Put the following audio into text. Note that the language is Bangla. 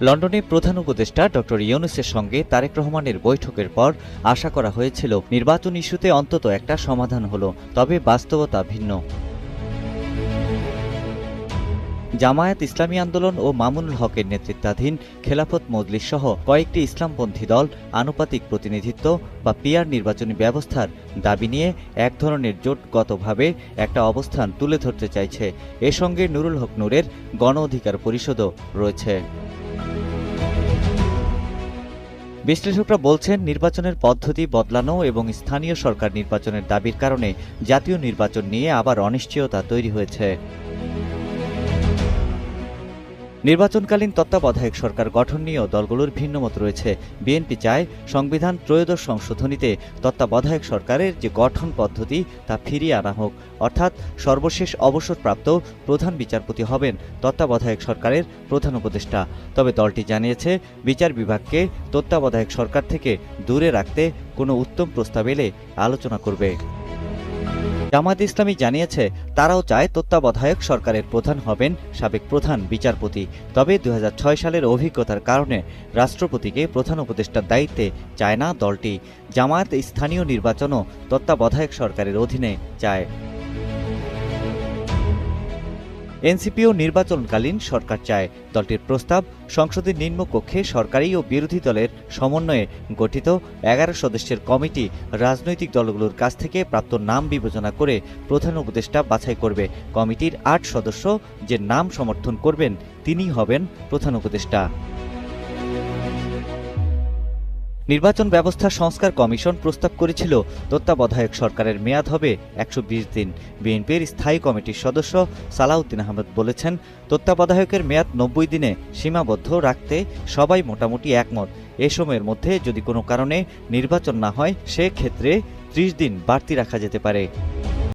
লন্ডনে প্রধান উপদেষ্টা ডক্টর ইউনূসের সঙ্গে তারেক রহমানের বৈঠকের পর আশা করা হয়েছিল নির্বাচন ইস্যুতে অন্তত একটা সমাধান হলো, তবে বাস্তবতা ভিন্ন। জামায়াত ইসলামী আন্দোলন ও মামুনুল হকের নেতৃত্বাধীন খেলাফত মজলিস সহ কয়েকটি ইসলামপন্থী দল আনুপাতিক প্রতিনিধিত্ব বা পিআর নির্বাচনী ব্যবস্থার দাবি নিয়ে এক ধরনের জোটগতভাবে একটা অবস্থান তুলে ধরতে চাইছে। এর সঙ্গে নুরুল হক নূরের গণ অধিকার পরিষদও রয়েছে। বিশ্লেষকরা বলছেন, নির্বাচনের পদ্ধতি বদলানো এবং স্থানীয় সরকার নির্বাচনের দাবির কারণে জাতীয় নির্বাচন নিয়ে আবার অনিশ্চয়তা তৈরি হয়েছে। নির্বাচনকালীন তত্ত্বাবধায়ক সরকার গঠন নিয়েও দলগুলোর ভিন্নমত রয়েছে। বিএনপি চায় সংবিধান ত্রয়োদশ সংশোধনীতে তত্ত্বাবধায়ক সরকারের যে গঠন পদ্ধতি তা ফিরিয়ে আনা হোক, অর্থাৎ সর্বশেষ অবসরপ্রাপ্ত প্রধান বিচারপতি হবেন তত্ত্বাবধায়ক সরকারের প্রধান উপদেষ্টা। তবে দলটি জানিয়েছে, বিচার বিভাগকে তত্ত্বাবধায়ক সরকার থেকে দূরে রাখতে কোনো উত্তম প্রস্তাব এলে আলোচনা করবে। জামায়াত ইসলামী জানিয়েছে, তারাও চায় তত্ত্বাবধায়ক সরকারের প্রধান হবেন সাবেক প্রধান বিচারপতি। তবে ২০০৬ সালের অভিজ্ঞতার কারণে রাষ্ট্রপতিকে প্রধান উপদেষ্টার দায়িত্বে চায় না দলটি। জামায়াত স্থানীয় নির্বাচনও তত্ত্বাবধায়ক সরকারের অধীনে চায়। এনসিপিও নির্বাচনকালীন সরকার চায়। দলটির প্রস্তাব, সংসদের নিম্নকক্ষে সরকারি ও বিরোধী দলের সমন্বয়ে গঠিত ১১ সদস্যের কমিটি রাজনৈতিক দলগুলোর কাছ থেকে প্রাপ্ত নাম বিবেচনা করে প্রধান উপদেষ্টা বাছাই করবে। কমিটির ৮ সদস্য যে নাম সমর্থন করবেন তিনিই হবেন প্রধান উপদেষ্টা। নির্বাচন ব্যবস্থা সংস্কার কমিশন প্রস্তাব করেছিল তত্ত্বাবধায়ক সরকারের মেয়াদ হবে ১২০ দিন। বিএনপির স্থায়ী কমিটির সদস্য সালাউদ্দিন আহমেদ বলেছেন, তত্ত্বাবধায়কের মেয়াদ ৯০ দিনে সীমাবদ্ধ রাখতে সবাই মোটামুটি একমত। এ সময়ের মধ্যে যদি কোনো কারণে নির্বাচন না হয়, সেক্ষেত্রে ৩০ দিন বাড়তি রাখা যেতে পারে।